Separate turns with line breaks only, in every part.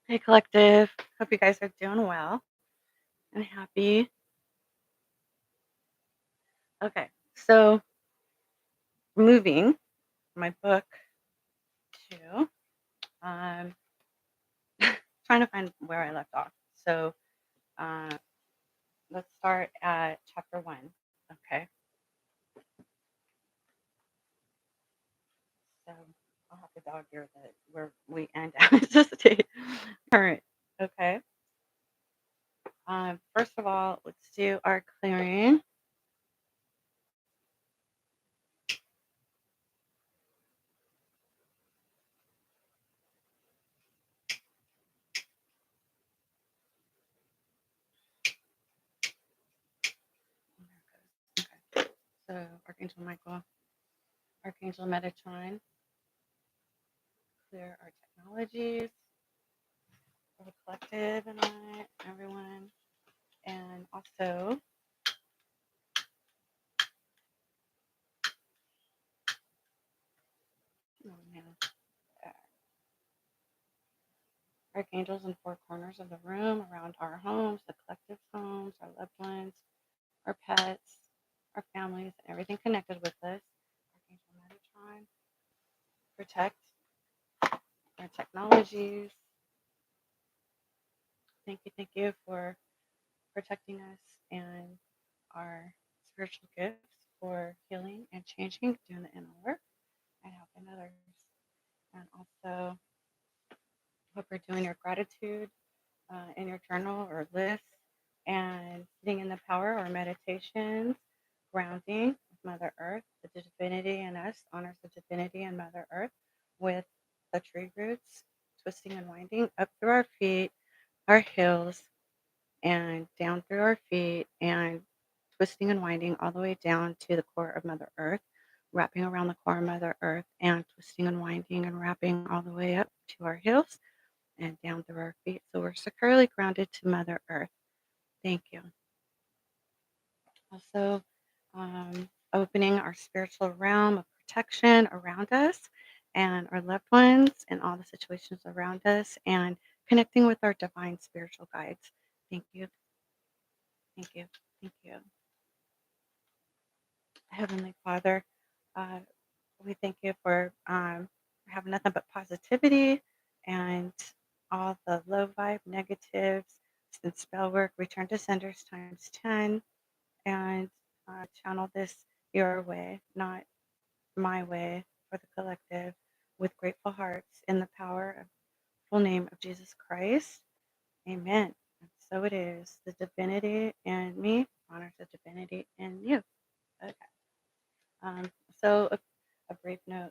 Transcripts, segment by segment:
Hey, collective. Hope you guys are doing well and happy. Okay, so moving my book to um, trying to find where I left off. So uh, let's start at chapter one. Okay, so I'll have to dog here that where we end at just stay current. Okay. First of all, let's do our clearing. Okay. So Archangel Michael, Archangel Metatron, clear our technologies for the collective and everyone. And also, oh man, uh, archangels in four corners of the room, around our homes, the collective homes, our loved ones, our pets, our families, and everything connected with us. Archangel Metatron, protect our technologies. Thank you for protecting us and our spiritual gifts for healing and changing, doing the inner work and helping others. And also, hope you're doing your gratitude in your journal or list and sitting in the power or meditations, grounding with Mother Earth. The divinity in us honors the divinity in Mother Earth with the tree roots, twisting and winding up through our feet, our heels, and down through our feet, and twisting and winding all the way down to the core of Mother Earth, wrapping around the core of Mother Earth, and twisting and winding and wrapping all the way up to our heels and down through our feet. So we're securely grounded to Mother Earth. Thank you. Also, opening our spiritual realm of protection around us and our loved ones and all the situations around us and connecting with our divine spiritual guides. Thank you. Thank you. Thank you. Heavenly Father, uh, we thank you for having nothing but positivity and all the low vibe negatives and spell work. Return to senders times 10 and channel this your way, not my way, for the collective with grateful hearts in the power of full name of Jesus Christ. Amen. And so it is. The divinity in me honors the divinity in you. Okay. Um, so a brief note.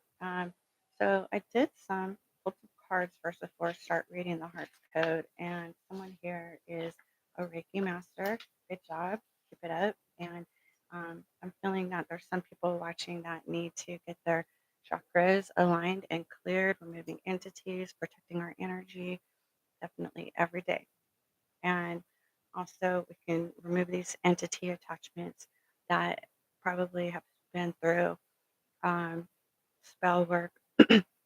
So I did some pulled some cards first before I start reading the Heart's Code, and someone here is a Reiki master. Good job, keep it up. And I'm feeling that there's some people watching that need to get their chakras aligned and cleared, removing entities, protecting our energy, definitely every day. And also, we can remove these entity attachments that probably have been through um, spell work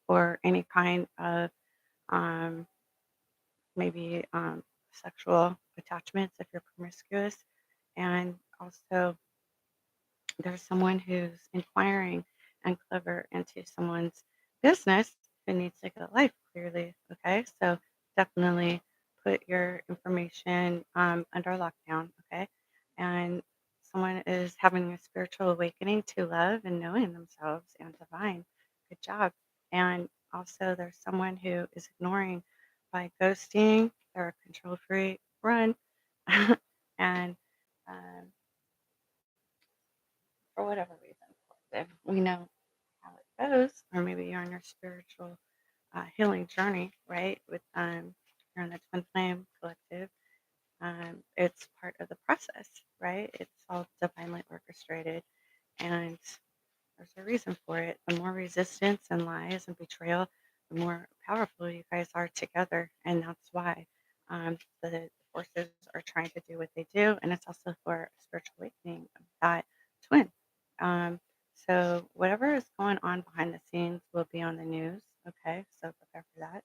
or any kind of um, maybe sexual attachments if you're promiscuous. And also, there's someone who's inquiring and clever into someone's business who needs to get life clearly. Okay, so definitely put your information under lockdown. Okay, and someone is having a spiritual awakening to love and knowing themselves and divine. Good job. And also, there's someone who is ignoring by ghosting. They're a control freak. Run. And um, for whatever reason. If we know how it goes, or maybe you're on your spiritual healing journey, right? With you're on the Twin Flame Collective. It's part of the process, right? It's all divinely orchestrated, and there's a reason for it. The more resistance and lies and betrayal, the more powerful you guys are together, and that's why the forces are trying to do what they do, and it's also for a spiritual awakening of that twin. Um, so whatever is going on behind the scenes will be on the news. Okay, so prepare for that.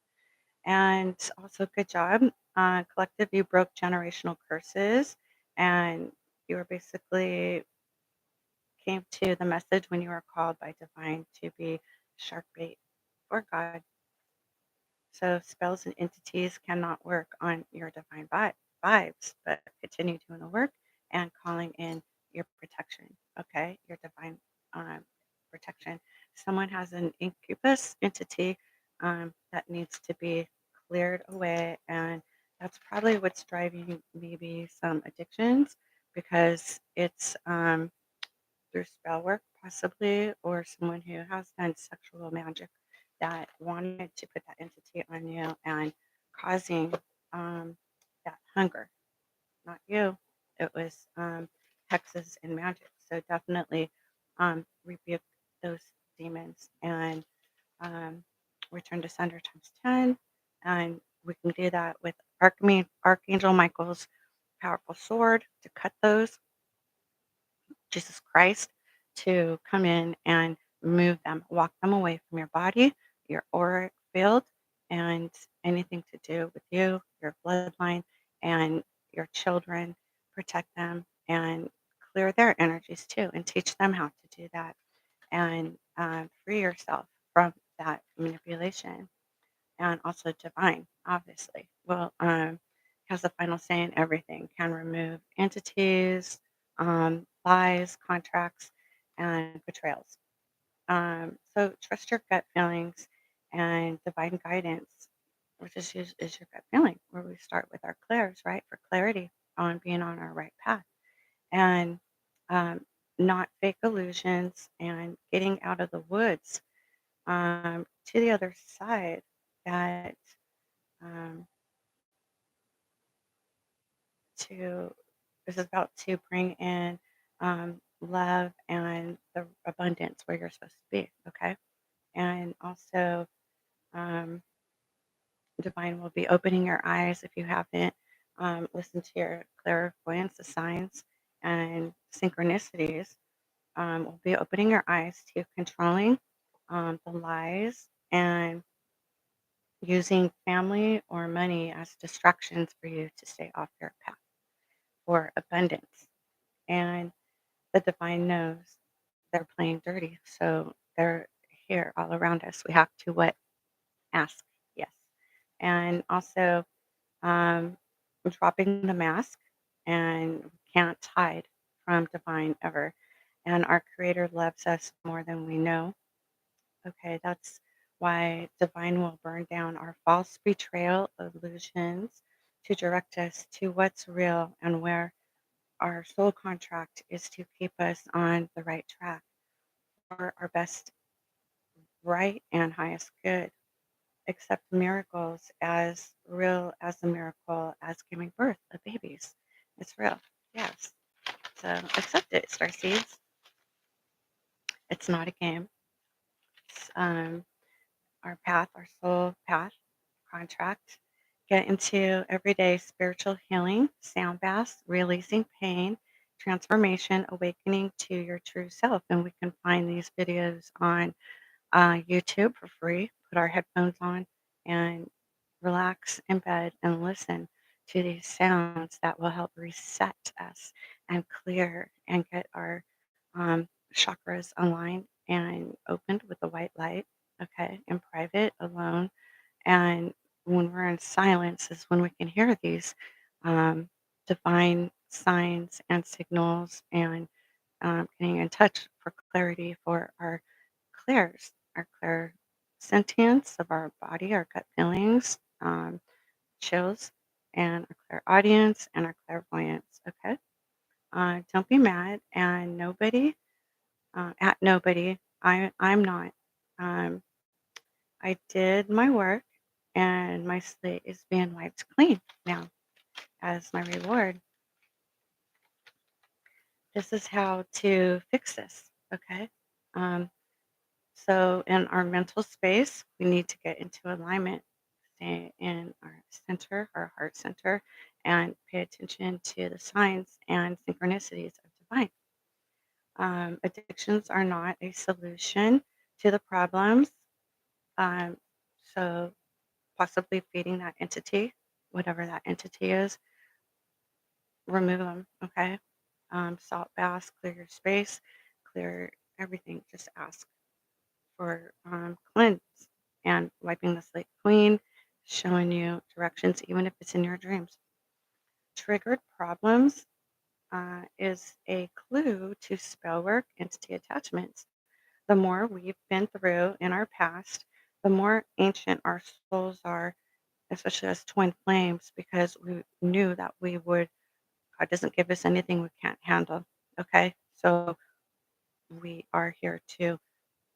And also, good job. Collective, you broke generational curses, and you were basically came to the message when you were called by divine to be shark bait for God. So spells and entities cannot work on your divine vibes, but continue doing the work and calling in your protection. Okay, your divine um, protection. Someone has an incubus entity that needs to be cleared away, and that's probably what's driving maybe some addictions because it's through spell work, possibly, or someone who has done sexual magic that wanted to put that entity on you and causing that hunger. Not you. It was hexes and magic. So definitely rebuke those demons and um, return to sender times 10. And we can do that with Archangel Michael's powerful sword to cut those Jesus Christ to come in and move them, walk them away from your body, your auric field, and anything to do with you, your bloodline, and your children. Protect them and clear their energies too, and teach them how to do that and free yourself from that manipulation and also divine, obviously. Well, has the final say in everything, can remove entities, lies, contracts, and betrayals. So trust your gut feelings and divine guidance, which is your gut feeling, where we start with our clairs, right? For clarity on being on our right path and um, not fake illusions and getting out of the woods to the other side that um, to this is about to bring in love and the abundance where you're supposed to be. Okay, and also um, divine will be opening your eyes if you haven't listened to your clairvoyance, the signs and synchronicities. Will be opening your eyes to controlling the lies and using family or money as distractions for you to stay off your path for abundance. And the divine knows they're playing dirty. So they're here all around us. We have to what? Ask. Yes. And also um, dropping the mask and we can't hide from divine ever. And our creator loves us more than we know. Okay, that's why divine will burn down our false betrayal illusions to direct us to what's real and where our soul contract is to keep us on the right track for our best, right, and highest good. Accept miracles as real as a miracle as giving birth of babies. It's real. Yes. So accept it, Starseeds. It's not a game. It's our path, our soul path contract. Get into everyday spiritual healing, sound baths, releasing pain, transformation, awakening to your true self. And we can find these videos on YouTube for free. Put our headphones on and relax in bed and listen to these sounds that will help reset us and clear and get our chakras aligned and opened with the white light. Okay, in private, alone, and when we're in silence is when we can hear these um, divine signs and signals and getting in touch for clarity for our clairs, our clear sentience of our body, our gut feelings, chills, and our clear audience and our clairvoyance. Okay. Don't be mad and nobody, at nobody. I'm not. Um, I did my work and my slate is being wiped clean now as my reward. This is how to fix this. Okay. Um, so, in our mental space, we need to get into alignment, stay in our center, our heart center, and pay attention to the signs and synchronicities of divine. Addictions are not a solution to the problems. Um, so, possibly feeding that entity, whatever that entity is, remove them, okay? Salt baths, clear your space, clear everything. Just ask for cleanse and wiping the slate clean, showing you directions, even if it's in your dreams. Triggered problems is a clue to spell work, entity attachments. The more we've been through in our past, the more ancient our souls are, especially as twin flames, because we knew that we would, God doesn't give us anything we can't handle. Okay. So we are here to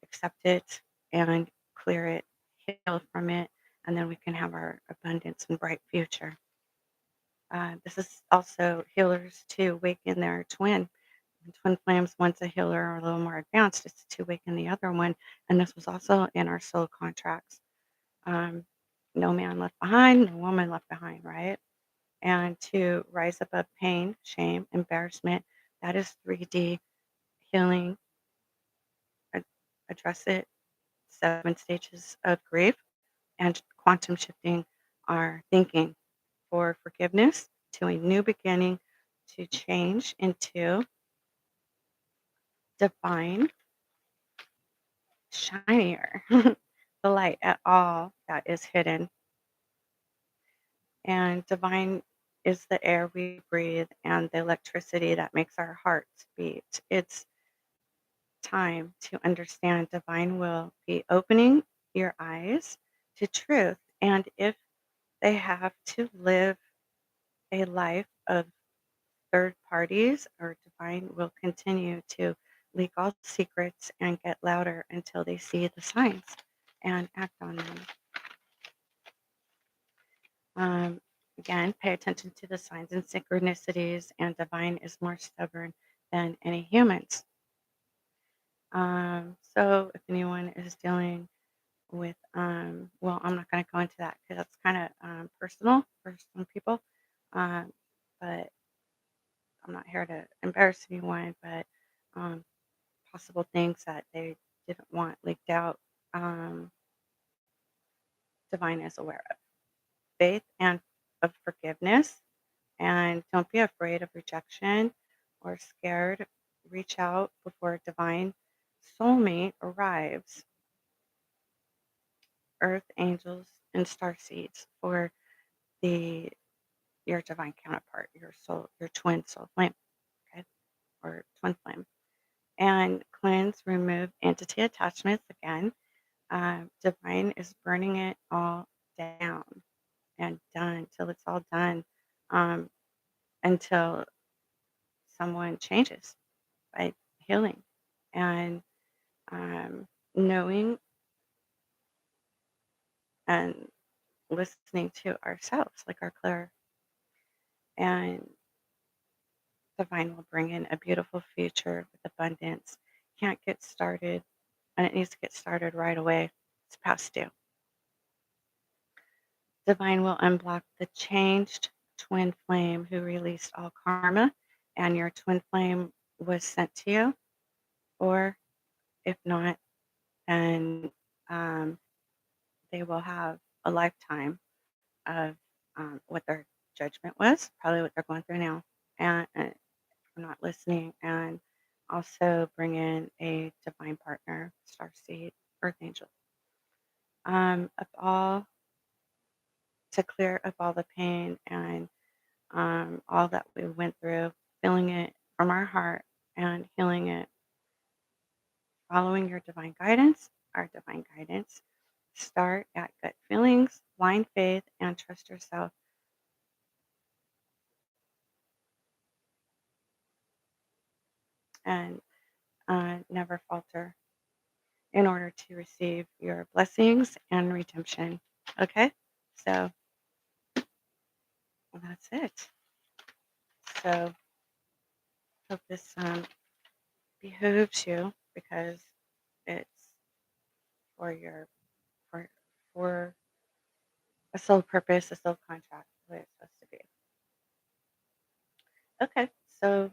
accept it and clear it, heal from it, and then we can have our abundance and bright future. This is also healers to awaken their twin. Twin flames, one's a healer or a little more advanced, it's to awaken the other one. And this was also in our soul contracts. Um, no man left behind, no woman left behind, right? And to rise above pain, shame, embarrassment, that is 3D healing, ad- address it, 7 stages of grief, and quantum shifting our thinking for forgiveness to a new beginning to change into divine, shinier, the light at all that is hidden. And divine is the air we breathe and the electricity that makes our hearts beat. It's time to understand divine will be opening your eyes to truth. And if they have to live a life of third parties, or divine will continue to leak all secrets and get louder until they see the signs and act on them. Again, pay attention to the signs and synchronicities, and divine is more stubborn than any humans. So if anyone is dealing with, well, I'm not going to go into that because that's kind of personal for some people. Um, but I'm not here to embarrass anyone, but um, possible things that they didn't want leaked out, um, divine is aware of. Faith and of forgiveness. And don't be afraid of rejection or scared. Reach out before divine soulmate arrives. Earth angels and star seeds for the your divine counterpart, your soul, your twin soul flame, okay, or twin flame. And cleanse, remove entity attachments again. Divine is burning it all down and done till it's all done, um, until someone changes by healing and knowing and listening to ourselves, like our clear, and divine will bring in a beautiful future with abundance. Can't get started, and it needs to get started right away. It's past due. Divine will unblock the changed twin flame who released all karma, and your twin flame was sent to you. Or if not, then um, they will have a lifetime of what their judgment was, probably what they're going through now, and for not listening, and also bring in a divine partner, star seed, earth angel, of all to clear up all the pain and all that we went through, feeling it from our heart and healing it, following your divine guidance, our divine guidance. Start at gut feelings, blind faith, and trust yourself. And never falter in order to receive your blessings and redemption. Okay? So that's it. So hope this behooves you because it's for your for for a sole purpose, a sole contract, the way it's supposed to be. Okay, so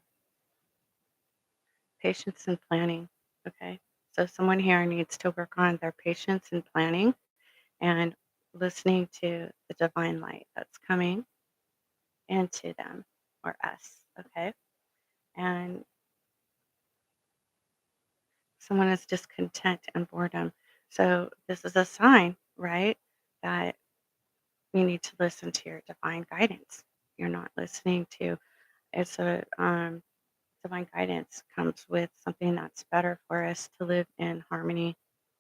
patience and planning. Okay, so someone here needs to work on their patience and planning and listening to the divine light that's coming into them or us, okay? And someone is discontent and boredom. So this is a sign, right? That you need to listen to your divine guidance. You're not listening to it's a divine guidance comes with something that's better for us to live in harmony,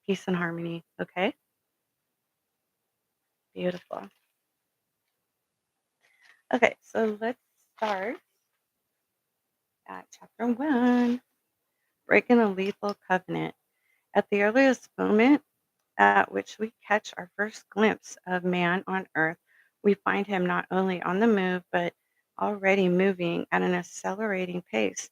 peace and harmony. Okay, beautiful. Okay, so let's start at chapter one, breaking a lethal covenant. At the earliest moment at which we catch our first glimpse of man on earth, we find him not only on the move, but already moving at an accelerating pace.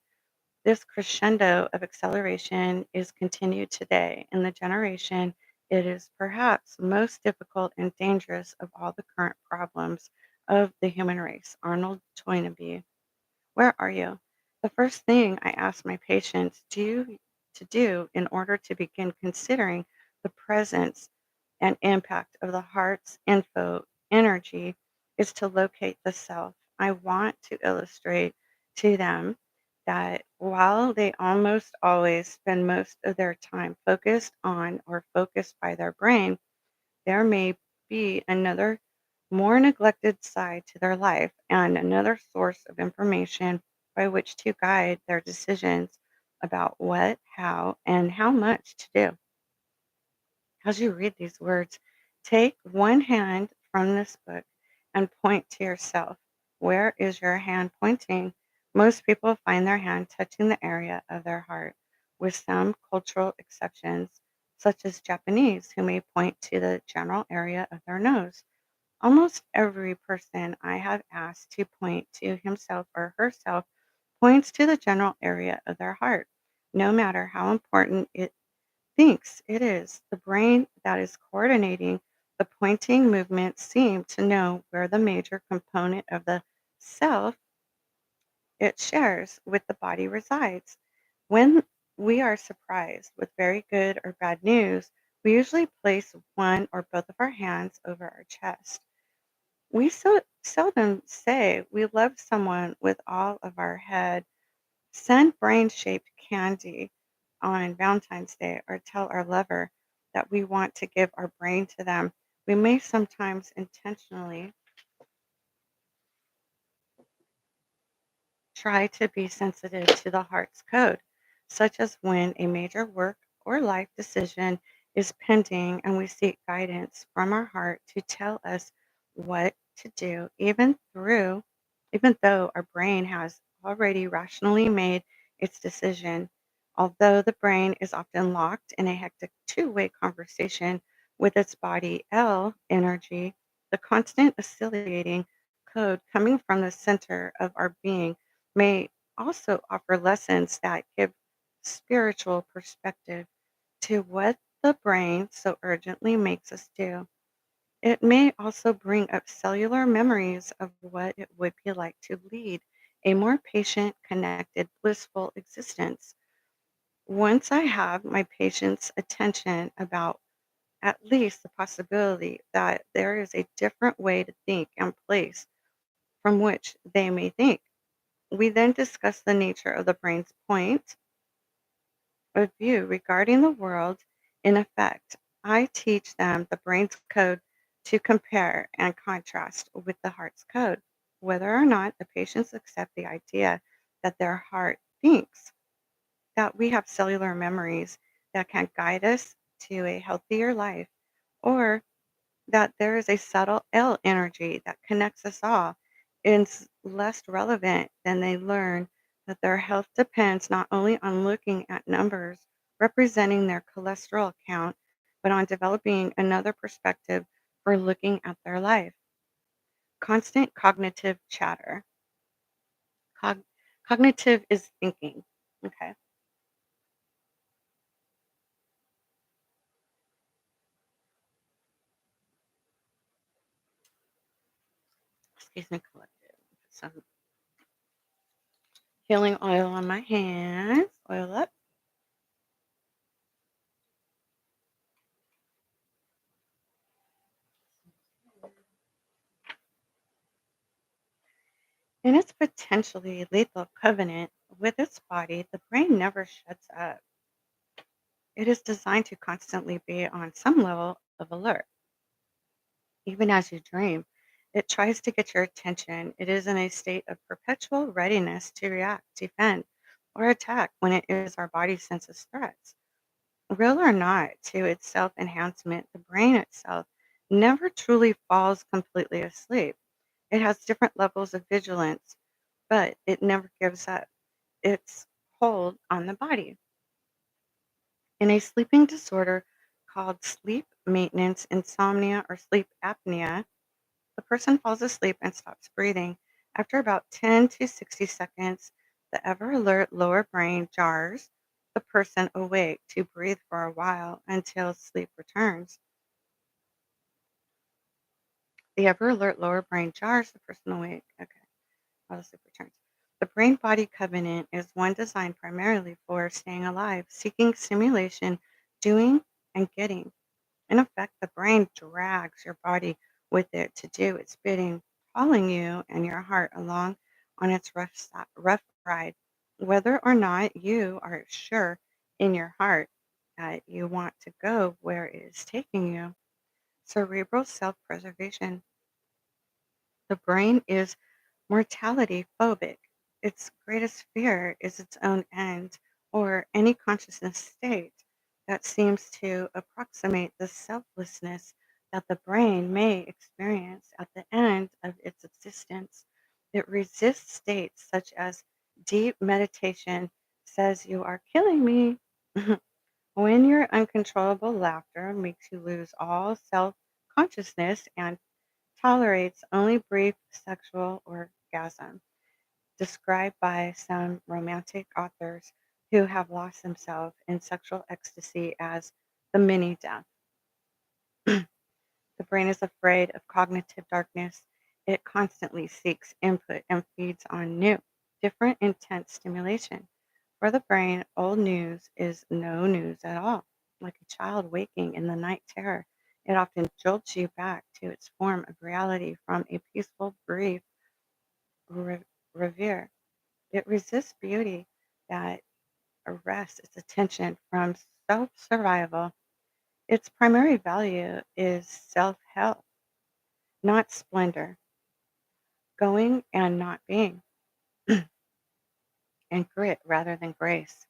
This crescendo of acceleration is continued today in the generation. It is perhaps most difficult and dangerous of all the current problems of the human race. Arnold Toynbee. Where are you? The first thing I ask my patients to do in order to begin considering the presence and impact of the heart's info energy is to locate the self. I want to illustrate to them that while they almost always spend most of their time focused on or focused by their brain, there may be another more neglected side to their life and another source of information by which to guide their decisions about what, how, and how much to do. As you read these words, take one hand from this book and point to yourself. Where is your hand pointing? Most people find their hand touching the area of their heart, with some cultural exceptions, such as Japanese, who may point to the general area of their nose. Almost every person I have asked to point to himself or herself points to the general area of their heart, no matter how important it thinks it is. The brain that is coordinating the pointing movement seem to know where the major component of the self it shares with the body resides. When we are surprised with very good or bad news, we usually place one or both of our hands over our chest. We so seldom say we love someone with all of our head, send brain shaped candy on Valentine's Day, or tell our lover that we want to give our brain to them. We may sometimes intentionally try to be sensitive to the heart's code, such as when a major work or life decision is pending and we seek guidance from our heart to tell us what to do, even though our brain has already rationally made its decision. Although the brain is often locked in a hectic two-way conversation with its body L energy, the constant oscillating code coming from the center of our being may also offer lessons that give spiritual perspective to what the brain so urgently makes us do. It may also bring up cellular memories of what it would be like to lead a more patient, connected, blissful existence. Once I have my patient's attention about at least the possibility that there is a different way to think and place from which they may think, we then discuss the nature of the brain's point of view regarding the world. In effect, I teach them the brain's code to compare and contrast with the heart's code, whether or not the patients accept the idea that their heart thinks that we have cellular memories that can guide us to a healthier life, or that there is a subtle L energy that connects us all is less relevant than they learn that their health depends not only on looking at numbers representing their cholesterol count, but on developing another perspective for looking at their life. Constant cognitive chatter. Cog- Cognitive is thinking. Okay. Excuse me, collective. Some healing oil on my hands. Oil up. In its potentially lethal covenant with its body, the brain never shuts up. It is designed to constantly be on some level of alert. Even as you dream, it tries to get your attention. It is in a state of perpetual readiness to react, defend, or attack when it is our body senses threats. Real or not, to its self enhancement, the brain itself never truly falls completely asleep. It has different levels of vigilance, but it never gives up its hold on the body. In a sleeping disorder called sleep maintenance insomnia or sleep apnea, the person falls asleep and stops breathing. After about 10 to 60 seconds, the ever alert lower brain jars the person awake to breathe for a while until sleep returns. The ever alert lower brain jars the person awake. Okay, while the sleep returns. The brain body covenant is one designed primarily for staying alive, seeking stimulation, doing, and getting. In effect, the brain drags your body with it to do its bidding, hauling you and your heart along on its rough ride, whether or not you are sure in your heart that you want to go where it is taking you. Cerebral self preservation. The brain is mortality phobic. Its greatest fear is its own end or any consciousness state that seems to approximate the selflessness that the brain may experience at the end of its existence. It resists states such as deep meditation says you are killing me. When your uncontrollable laughter makes you lose all self consciousness and tolerates only brief sexual orgasm, described by some romantic authors who have lost themselves in sexual ecstasy as the mini death. The brain is afraid of cognitive darkness. It constantly seeks input and feeds on new, different, intense stimulation. For the brain, old news is no news at all. Like a child waking in the night terror, it often jolts you back to its form of reality from a peaceful, brief re- reverie. It resists beauty that arrests its attention from self survival. Its primary value is self help, not splendor, going and not being, and grit rather than grace.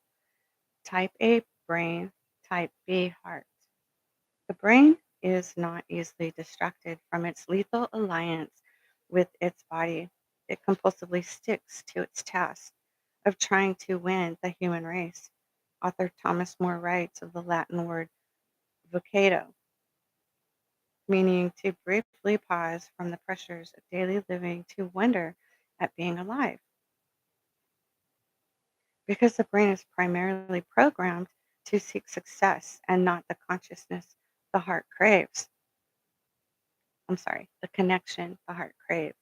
Type A brain, type B heart. The brain is not easily distracted from its lethal alliance with its body. It compulsively sticks to its task of trying to win the human race. Author Thomas More writes of the Latin word vocado, meaning to briefly pause from the pressures of daily living to wonder at being alive. Because the brain is primarily programmed to seek success and not the consciousness the heart craves. I'm sorry, the connection the heart craves.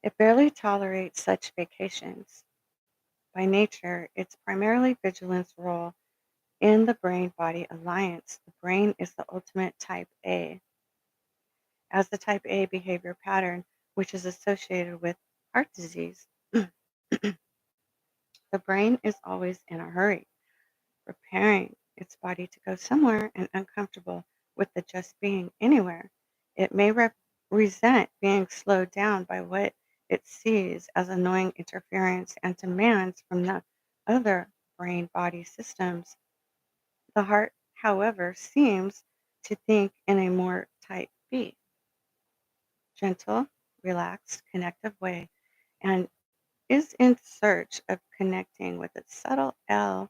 It barely tolerates such vacations. By nature, its primarily vigilance role in the brain body alliance, the brain is the ultimate type A, as the type A behavior pattern, which is associated with heart disease. The brain is always in a hurry, preparing its body to go somewhere and uncomfortable with the just being anywhere. It may resent being slowed down by what it sees as annoying interference and demands from the other brain body systems. The heart, however, seems to think in a more type B, gentle, relaxed, connective way, and is in search of connecting with its subtle L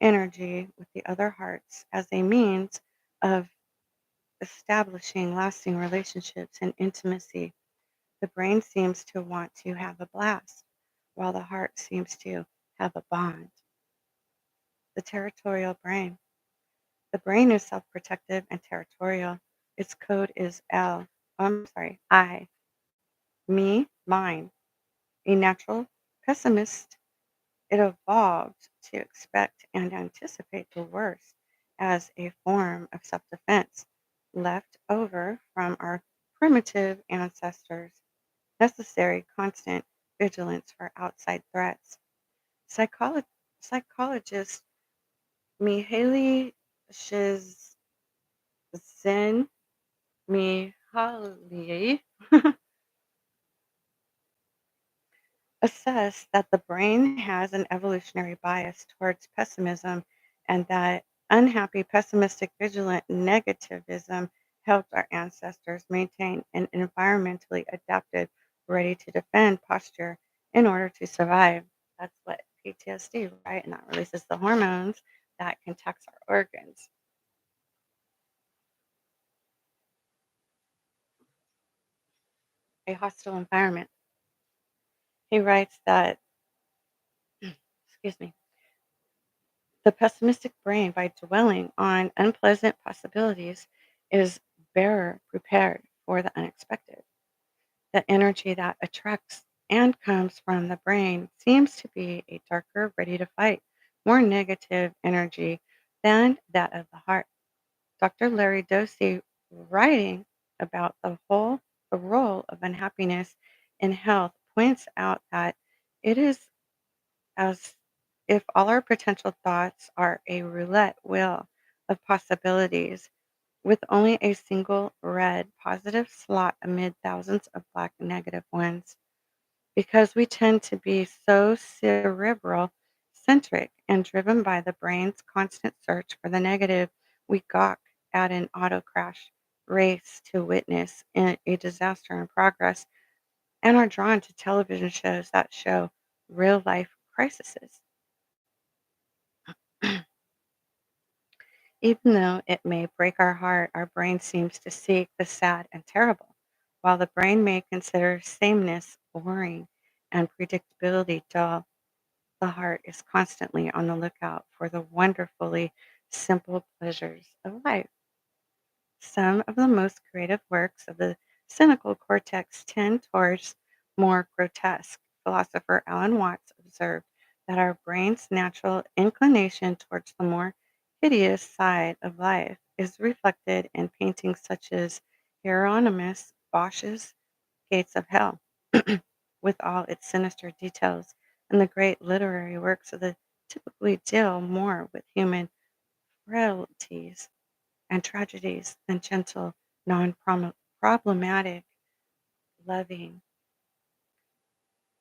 energy with the other hearts as a means of establishing lasting relationships and intimacy. The brain seems to want to have a blast, while the heart seems to have a bond. The territorial brain. The brain is self protective and territorial. Its code is I, me, mine. A natural pessimist, it evolved to expect and anticipate the worst as a form of self defense left over from our primitive ancestors. necessary constant vigilance for outside threats. Psycholo- Psychologist Mihaly Csikszentmihalyi assess that the brain has an evolutionary bias towards pessimism and that unhappy, pessimistic, vigilant negativism helped our ancestors maintain an environmentally adapted, ready to defend posture in order to survive. That's what PTSD, right? And that releases the hormones that can tax our organs. A hostile environment. He writes that, excuse me, the pessimistic brain, by dwelling on unpleasant possibilities, is better prepared for the unexpected. The energy that attracts and comes from the brain seems to be a darker, ready to fight, more negative energy than that of the heart. Dr. Larry Dosey, writing about the role of unhappiness in health, points out that it is as if all our potential thoughts are a roulette wheel of possibilities with only a single red positive slot amid thousands of black negative ones. Because we tend to be so cerebral centric and driven by the brain's constant search for the negative, we gawk at an auto crash race to witness a disaster in progress and are drawn to television shows that show real life crises. Even though it may break our heart, our brain seems to seek the sad and terrible, while the brain may consider sameness boring and predictability dull. The heart is constantly on the lookout for the wonderfully simple pleasures of life. Some of the most creative works of the cynical cortex tend towards more grotesque. Philosopher Alan Watts observed that our brain's natural inclination towards the more hideous side of life is reflected in paintings such as Hieronymus Bosch's Gates of Hell, with all its sinister details, and the great literary works of the typically deal more with human frailties and tragedies than gentle, non-problematic loving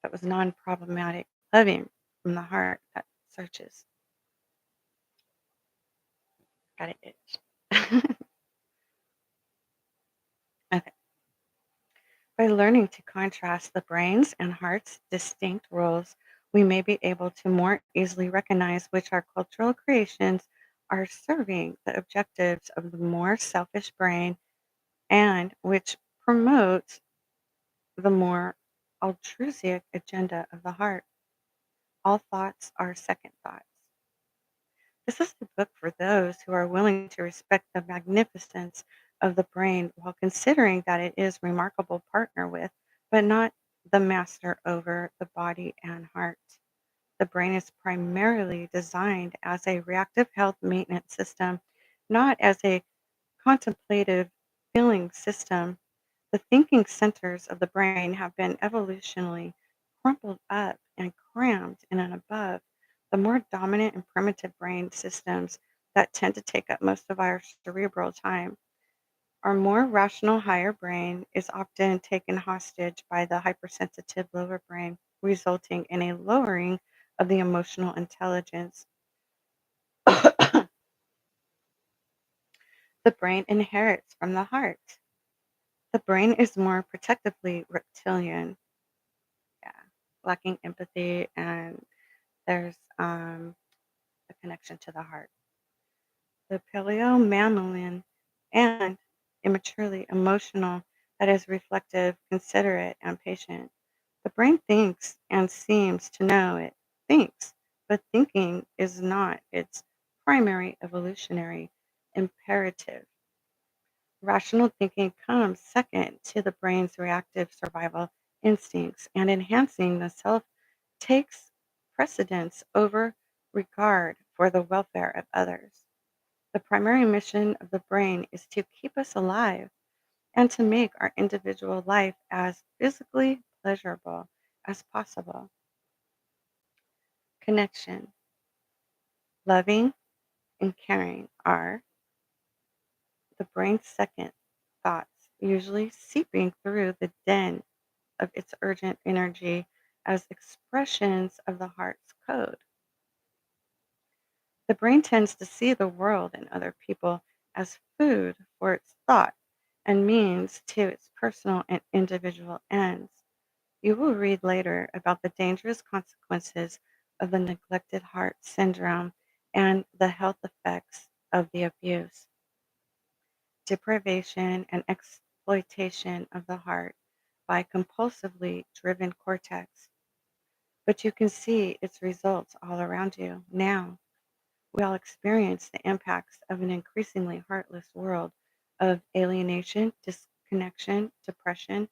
that was non-problematic loving from the heart that searches. Got it itch. Okay. By learning to contrast the brain's and heart's distinct roles, we may be able to more easily recognize which our cultural creations are serving the objectives of the more selfish brain and which promote the more altruistic agenda of the heart. All thoughts are second thoughts. This is the book for those who are willing to respect the magnificence of the brain while considering that it is remarkable partner with, but not the master over the body and heart. The brain is primarily designed as a reactive health maintenance system, not as a contemplative feeling system. The thinking centers of the brain have been evolutionally crumpled up and crammed in and above the more dominant and primitive brain systems that tend to take up most of our cerebral time. Our more rational higher brain is often taken hostage by the hypersensitive lower brain, resulting in a lowering of the emotional intelligence. The brain inherits from the heart. The brain is more protectively reptilian, yeah, lacking empathy, and there's a connection to the heart. The paleo mammalian and immaturely emotional, that is reflective, considerate, and patient. The brain thinks and seems to know it thinks, but thinking is not its primary evolutionary imperative. Rational thinking comes second to the brain's reactive survival instincts, and enhancing the self takes precedence over regard for the welfare of others. The primary mission of the brain is to keep us alive and to make our individual life as physically pleasurable as possible. Connection, loving, and caring are the brain's second thoughts, usually seeping through the den of its urgent energy as expressions of the heart's code. The brain tends to see the world and other people as food for its thought and means to its personal and individual ends. You will read later about the dangerous consequences of the neglected heart syndrome and the health effects of the abuse, deprivation, and exploitation of the heart by compulsively driven cortex. But you can see its results all around you now. We all experience the impacts of an increasingly heartless world of alienation, disconnection, depression,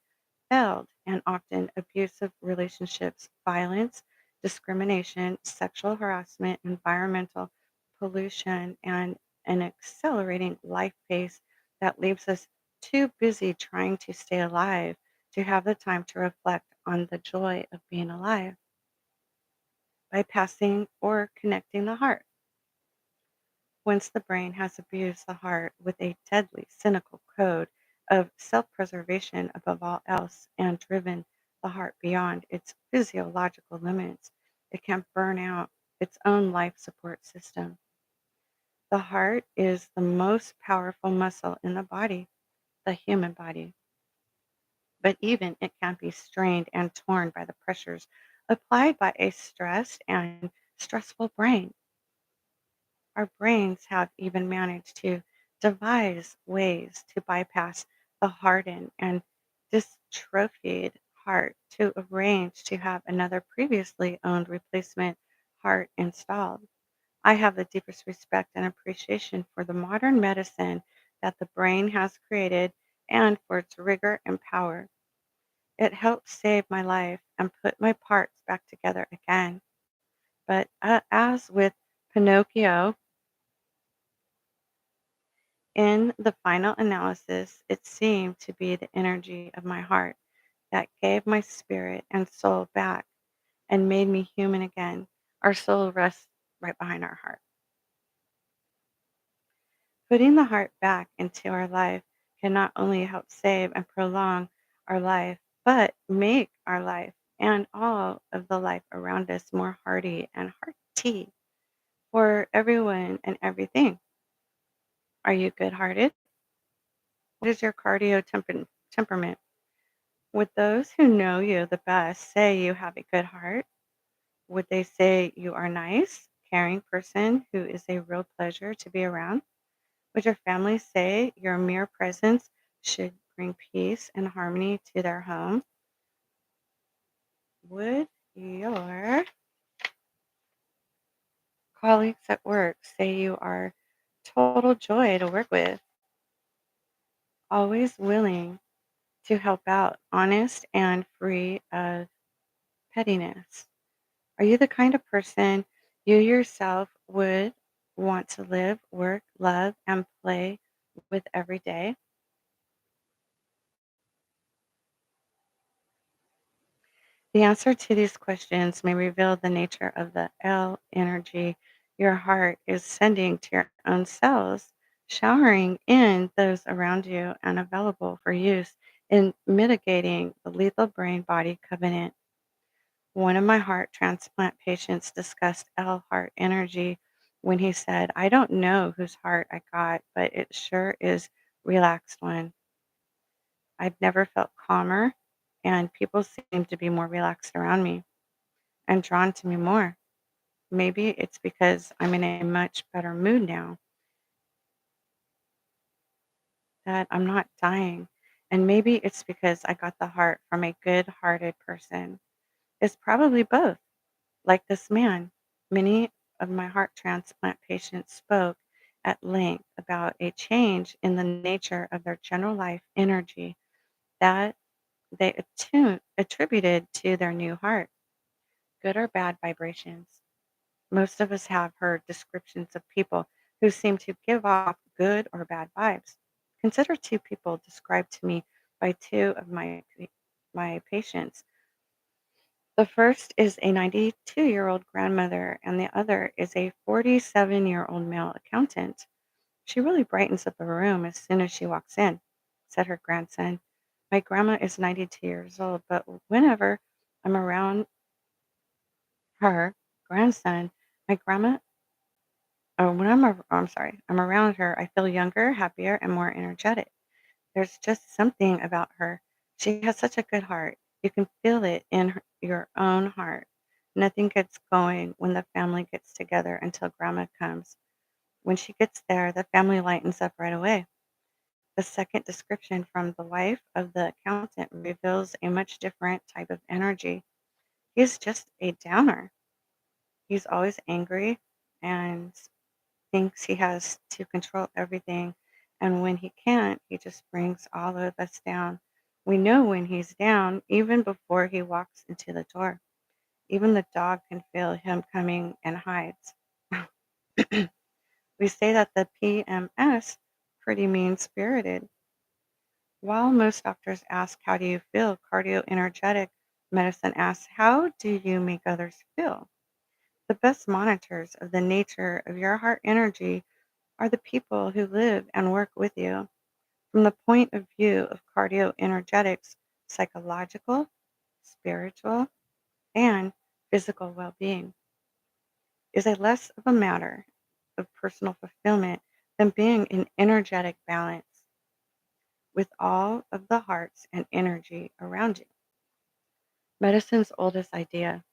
failed and often abusive relationships, violence, discrimination, sexual harassment, environmental pollution, and an accelerating life pace that leaves us too busy trying to stay alive to have the time to reflect on the joy of being alive, bypassing or connecting the heart. Once the brain has abused the heart with a deadly, cynical code of self preservation above all else and driven the heart beyond its physiological limits, it can burn out its own life support system. The heart is the most powerful muscle in the body, the human body, but even it can be strained and torn by the pressures applied by a stressed and stressful brain. Our brains have even managed to devise ways to bypass the hardened and dystrophied heart to arrange to have another previously owned replacement heart installed. I have the deepest respect and appreciation for the modern medicine that the brain has created and for its rigor and power. It helped save my life and put my parts back together again. But as with Pinocchio, in the final analysis, it seemed to be the energy of my heart that gave my spirit and soul back and made me human again. Our soul rests right behind our heart. Putting the heart back into our life can not only help save and prolong our life, but make our life and all of the life around us more hearty and hearty for everyone and everything. Are you good hearted? What is your temperament? Would those who know you the best say you have a good heart? Would they say you are nice, caring person who is a real pleasure to be around? Would your family say your mere presence should bring peace and harmony to their home? Would your colleagues at work say you are total joy to work with, always willing to help out, honest and free of pettiness? Are you the kind of person you yourself would want to live, work, love, and play with every day? The answer to these questions may reveal the nature of the L energy your heart is sending to your own cells, showering in those around you and available for use in mitigating the lethal brain body covenant. One of my heart transplant patients discussed L heart energy when he said, I don't know whose heart I got, but it sure is relaxed one. I've never felt calmer, and people seem to be more relaxed around me and drawn to me more. Maybe it's because I'm in a much better mood now, that I'm not dying. And maybe it's because I got the heart from a good hearted person. It's probably both. Like this man, many of my heart transplant patients spoke at length about a change in the nature of their general life energy that they attributed to their new heart, good or bad vibrations. Most of us have heard descriptions of people who seem to give off good or bad vibes. Consider two people described to me by two of my patients. The first is a 92-year-old grandmother, and the other is a 47-year-old male accountant. She really brightens up a room as soon as she walks in, said her grandson. My grandma is 92 years old, but whenever I'm around her grandson, my grandma, or when I'm sorry, I'm around her, I feel younger, happier, and more energetic. There's just something about her. She has such a good heart. You can feel it in your own heart. Nothing gets going when the family gets together until grandma comes. When she gets there, the family lightens up right away. The second description from the wife of the accountant reveals a much different type of energy. He's just a downer. He's always angry and thinks he has to control everything. And when he can't, he just brings all of us down. We know when he's down even before he walks into the door. Even the dog can feel him coming and hides. We say that the PMS, pretty mean spirited. While most doctors ask, how do you feel? Cardioenergetic medicine asks, how do you make others feel? The best monitors of the nature of your heart energy are the people who live and work with you. From the point of view of cardioenergetics, psychological, spiritual, and physical well being is a less of a matter of personal fulfillment than being in energetic balance with all of the hearts and energy around you. Medicine's oldest idea.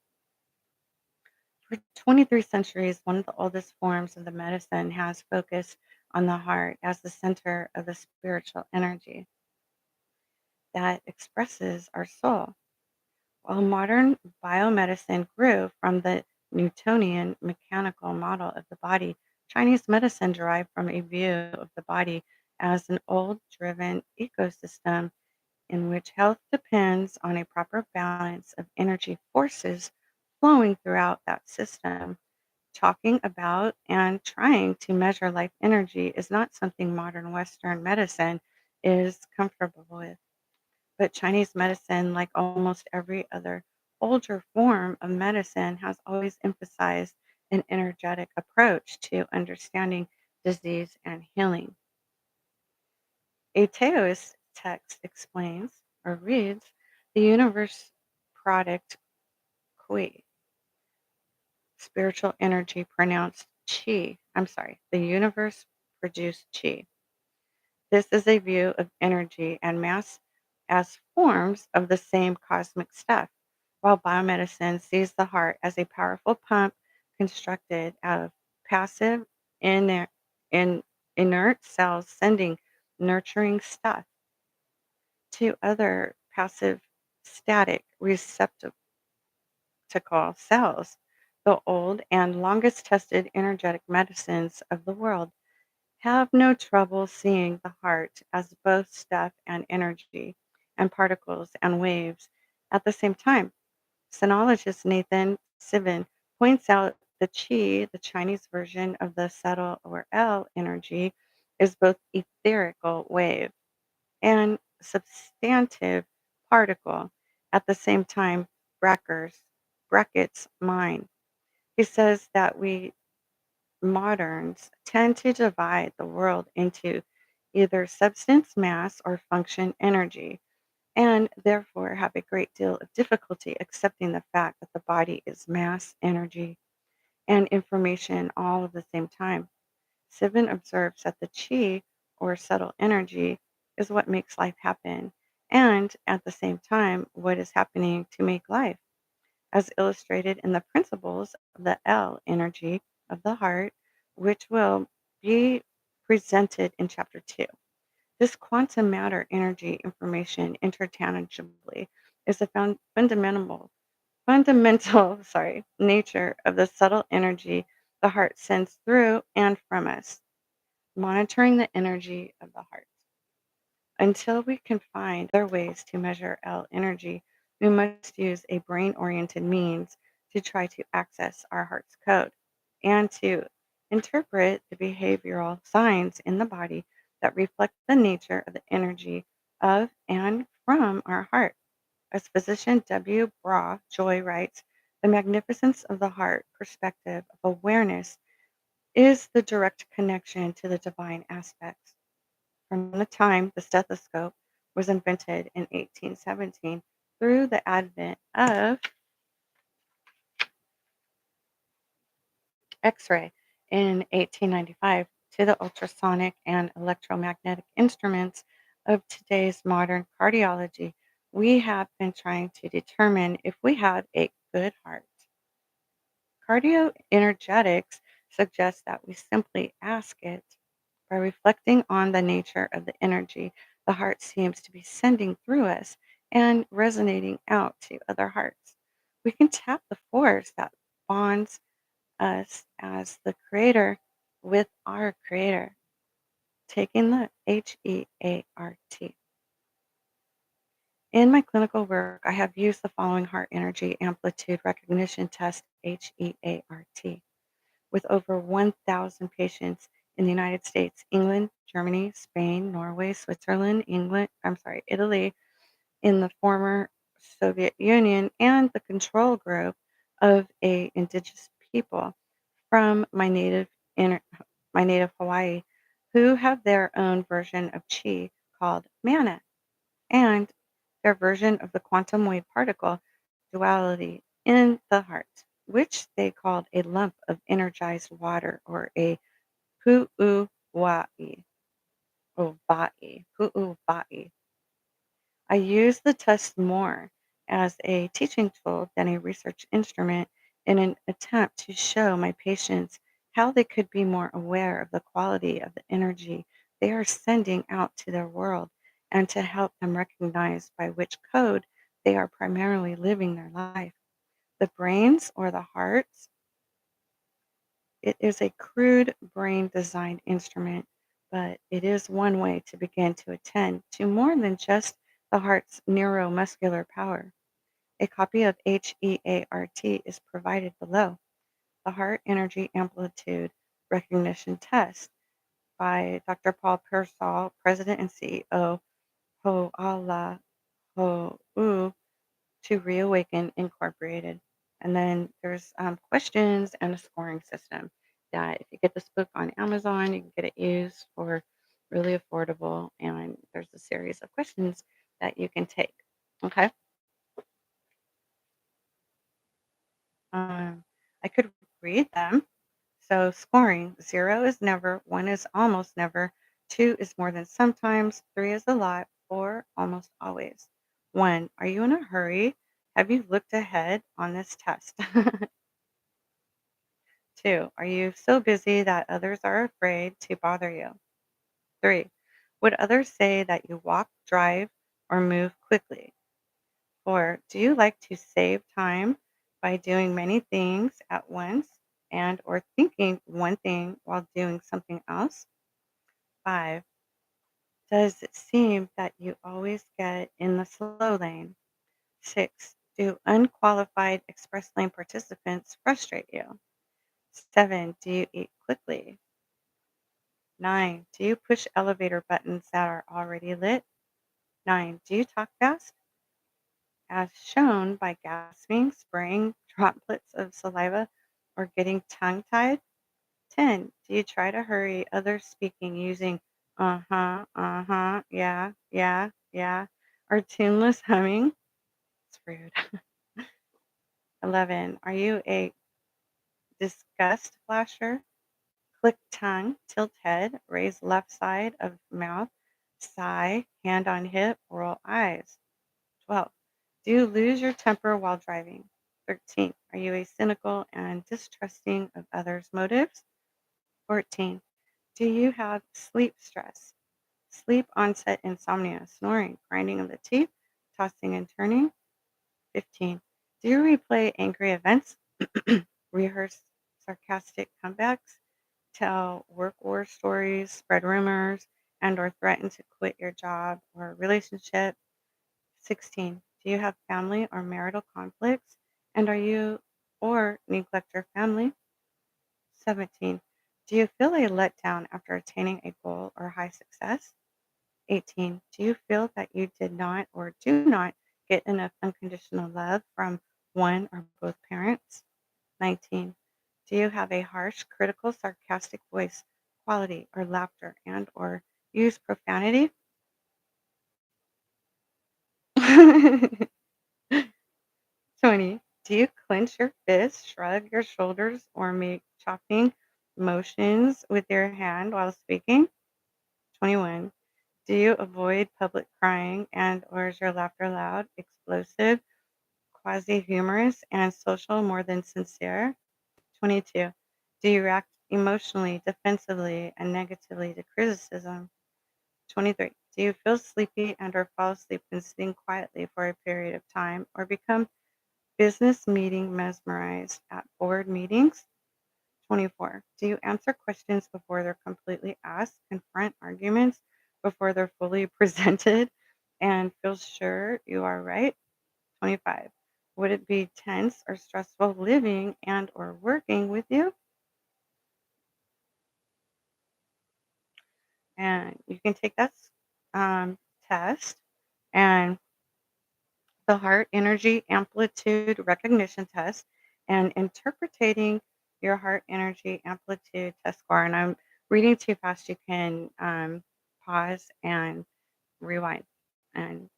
For 23 centuries, one of the oldest forms of the medicine has focused on the heart as the center of the spiritual energy that expresses our soul. While modern biomedicine grew from the Newtonian mechanical model of the body, Chinese medicine derived from a view of the body as an old driven ecosystem in which health depends on a proper balance of energy forces flowing throughout that system. Talking about and trying to measure life energy is not something modern Western medicine is comfortable with. But Chinese medicine, like almost every other older form of medicine, has always emphasized an energetic approach to understanding disease and healing. A Taoist text explains or reads the universe product Kui, spiritual energy pronounced Chi. I'm sorry, the universe produced Chi. This is a view of energy and mass as forms of the same cosmic stuff, while biomedicine sees the heart as a powerful pump constructed out of passive, inert, in, inert cells sending nurturing stuff to other passive, static, receptacle cells. The old and longest tested energetic medicines of the world have no trouble seeing the heart as both stuff and energy, and particles and waves at the same time. Sinologist Nathan Sivan points out the qi, the Chinese version of the subtle or L energy, is both etherical wave and substantive particle at the same time. Brackets mind. He says that we moderns tend to divide the world into either substance, mass, or function, energy, and therefore have a great deal of difficulty accepting the fact that the body is mass, energy, and information all at the same time. Sivan observes that the chi, or subtle energy, is what makes life happen, and at the same time, what is happening to make life, as illustrated in the principles of the L energy of the heart, which will be presented in chapter 2. This quantum matter energy information interchangeably is the fundamental nature of the subtle energy the heart sends through and from us. Monitoring the energy of the heart. Until we can find other ways to measure L energy, we must use a brain oriented means to try to access our heart's code and to interpret the behavioral signs in the body that reflect the nature of the energy of and from our heart. As physician W. Bra Joy writes, the magnificence of the heart perspective of awareness is the direct connection to the divine aspects. From the time the stethoscope was invented in 1817 through the advent of X-ray in 1895 to the ultrasonic and electromagnetic instruments of today's modern cardiology, we have been trying to determine if we have a good heart. Cardioenergetics suggests that we simply ask it. By reflecting on the nature of the energy the heart seems to be sending through us and resonating out to other hearts, we can tap the force that bonds us as the creator with our creator, taking the HEART. In my clinical work, I have used the following heart energy amplitude recognition test, HEART, with over 1,000 patients in the United States, England, Germany, Spain, Norway, Switzerland, Italy, in the former Soviet Union, and the control group of a indigenous people from inter- my native Hawaii, who have their own version of chi called mana, and their version of the quantum wave particle duality in the heart, which they called a lump of energized water or a pu'uwa'i, or ba'i, pu'uwa'i. I use the test more as a teaching tool than a research instrument in an attempt to show my patients how they could be more aware of the quality of the energy they are sending out to their world and to help them recognize by which code they are primarily living their life. The brains or the hearts, it is a crude brain designed instrument, but it is one way to begin to attend to more than just the heart's neuromuscular power. A copy of HEART is provided below. The Heart Energy Amplitude Recognition Test by Dr. Paul Pearsall, President and CEO, Ho'ala Ho'u to Reawaken Incorporated. And then there's questions and a scoring system that if you get this book on Amazon, you can get it used for really affordable. And there's a series of questions that you can take. Okay. Um, I could read them. So scoring 0 is never, 1 is almost never, 2 is more than sometimes, 3 is a lot, 4 almost always. 1, are you in a hurry? Have you looked ahead on this test? 2, are you so busy that others are afraid to bother you? 3, would others say that you walk, drive, or move quickly? 4, do you like to save time by doing many things at once and or thinking one thing while doing something else? 5, does it seem that you always get in the slow lane? 6, do unqualified express lane participants frustrate you? 7, do you eat quickly? 9, do you push elevator buttons that are already lit? 9, do you talk fast? As shown by gasping, spraying droplets of saliva, or getting tongue-tied? 10. Do you try to hurry others speaking using yeah, yeah, yeah, or tuneless humming? It's rude. 11. Are you a disgust flasher? Click tongue, tilt head, raise left side of mouth, sigh, hand on hip, roll eyes. 12. Do you lose your temper while driving? 13. Are you a cynical and distrusting of others' motives? 14. Do you have sleep stress? Sleep onset insomnia, snoring, grinding of the teeth, tossing and turning? 15. Do you replay angry events? Rehearse sarcastic comebacks? Tell work war stories, spread rumors, and or threaten to quit your job or relationship? 16. Do you have family or marital conflicts? And are you or neglect your family? 17. Do you feel a letdown after attaining a goal or high success? 18. Do you feel that you did not or do not get enough unconditional love from one or both parents? 19. Do you have a harsh, critical, sarcastic voice, quality, or laughter and or use profanity? 20. Do you clench your fists, shrug your shoulders, or make chopping motions with your hand while speaking? 21. Do you avoid public crying and or is your laughter loud, explosive, quasi-humorous, and social more than sincere? 22. Do you react emotionally, defensively, and negatively to criticism? 23. Do you feel sleepy and or fall asleep when sitting quietly for a period of time or become business meeting mesmerized at board meetings? 24. Do you answer questions before they're completely asked, confront arguments before they're fully presented, and feel sure you are right? 25. Would it be tense or stressful living and or working with you? And you can take that test, and the heart energy amplitude recognition test, and interpreting your heart energy amplitude test score. And I'm reading too fast. You can pause and rewind and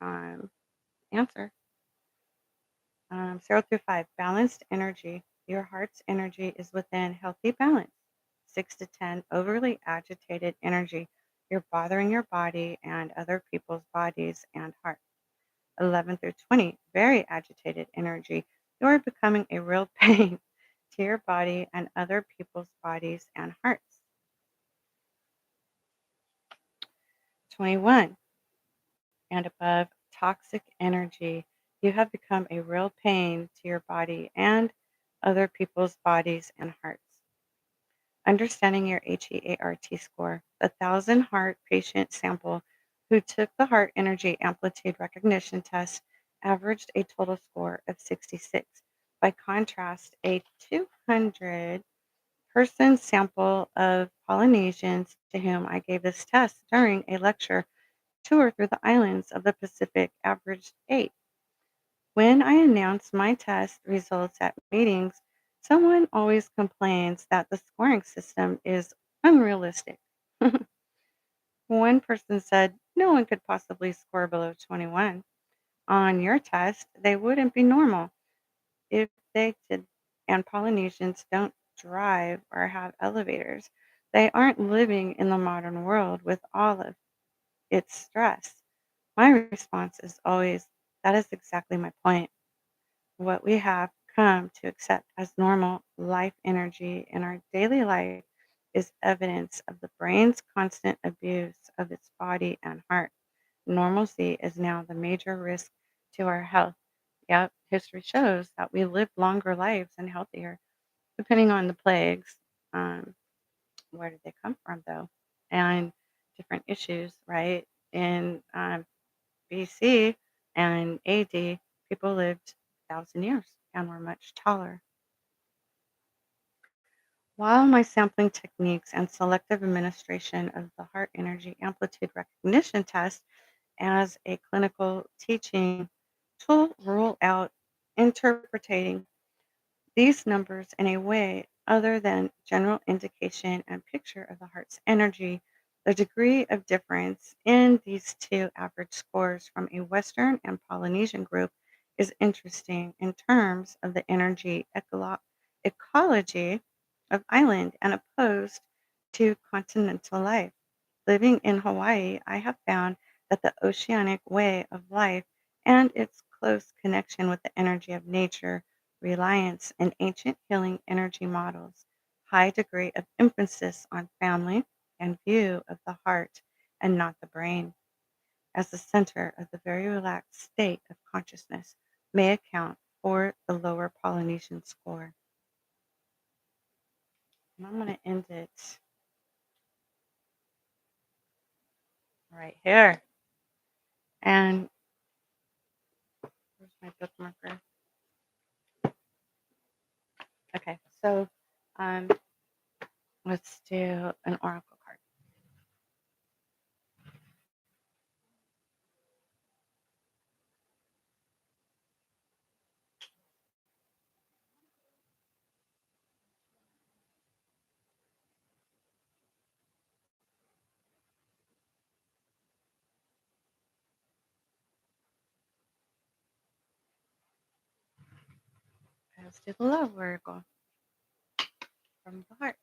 um, answer. 0 through 5, balanced energy. Your heart's energy is within healthy balance. 6 to 10, overly agitated energy. You're bothering your body and other people's bodies and heart. 11 through 20, very agitated energy. You're becoming a real pain to your body and other people's bodies and hearts. 21 and above, toxic energy. You have become a real pain to your body and other people's bodies and hearts. Understanding your HEART score. The 1,000 heart patient sample who took the heart energy amplitude recognition test averaged a total score of 66. By contrast, a 200-person sample of Polynesians to whom I gave this test during a lecture tour through the islands of the Pacific averaged 8. When I announce my test results at meetings, someone always complains that the scoring system is unrealistic. One person said no one could possibly score below 21. On your test, they wouldn't be normal if they did. And Polynesians don't drive or have elevators. They aren't living in the modern world with all of its stress. My response is always, that is exactly my point. What we have come to accept as normal life energy in our daily life is evidence of the brain's constant abuse of its body and heart. Normalcy is now the major risk to our health. Yep, history shows that we live longer lives and healthier, depending on the plagues. Um, where did they come from, though? And different issues, right? In BC and AD, people lived 1,000 years and were much taller. While my sampling techniques and selective administration of the heart energy amplitude recognition test as a clinical teaching tool rule out interpreting these numbers in a way other than general indication and picture of the heart's energy, the degree of difference in these two average scores from a Western and Polynesian group is interesting in terms of the energy ecology of island and opposed to continental life. Living in Hawaii, I have found that the oceanic way of life and its close connection with the energy of nature, reliance in ancient healing energy models, high degree of emphasis on family and view of the heart and not the brain as the center of the very relaxed state of consciousness may account for the lower Polynesian score. And I'm going to end it right here. And where's my bookmarker? Okay, so um, let's do an oracle card. Let's do the love oracle from the heart.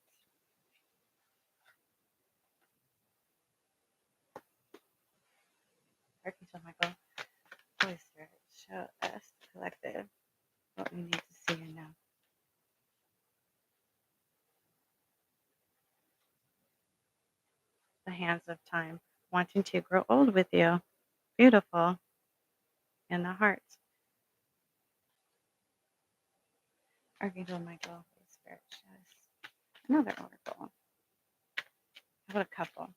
Archangel Michael, Holy Spirit, show us, collective, what we need to see and know. The hands of time, wanting to grow old with you. Beautiful. And the heart. Archangel Michael, Holy Spirit, show us another oracle. How about a couple?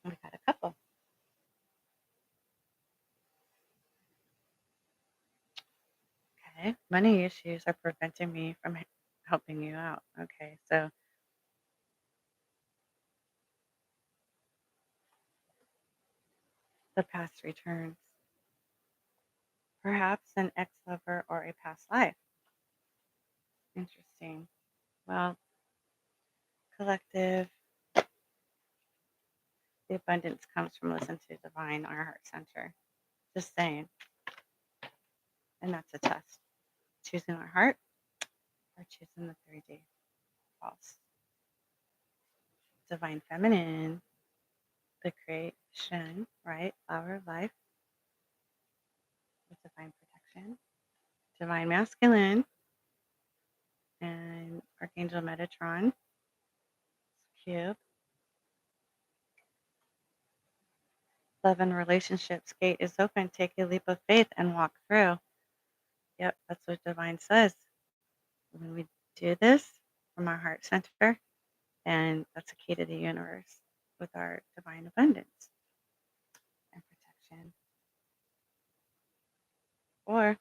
We got a couple. Okay. Money issues are preventing me from helping you out. Okay. So the past returns. Perhaps an ex lover or a past life. Interesting. Well, collective, the abundance comes from listening to divine, our heart center. Just saying. And that's a test. Choosing our heart or choosing the 3D false. Divine feminine, the creation, right? Flower of life with divine protection. Divine masculine and Archangel Metatron. Cube. Love and relationships gate is open. Take a leap of faith and walk through. Yep, that's what divine says. When we do this from our heart center, and that's a key to the universe with our divine abundance and protection. Or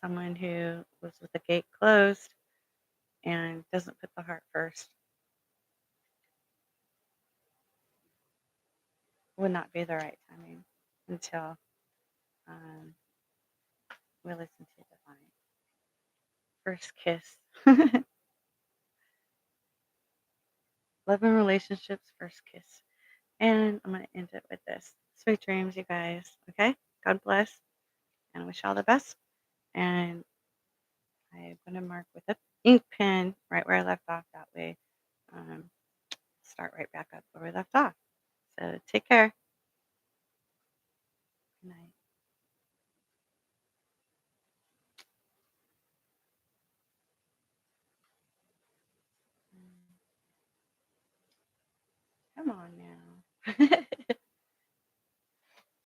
someone who was with the gate closed and doesn't put the heart first would not be the right timing until we listen to divine. First kiss. Love and relationships, first kiss. And I'm going to end it with this. Sweet dreams, you guys. Okay? God bless. And I wish you all the best. And I'm going to mark with an ink pen right where I left off. That way, start right back up where we left off. So take care. Good night. Come on now.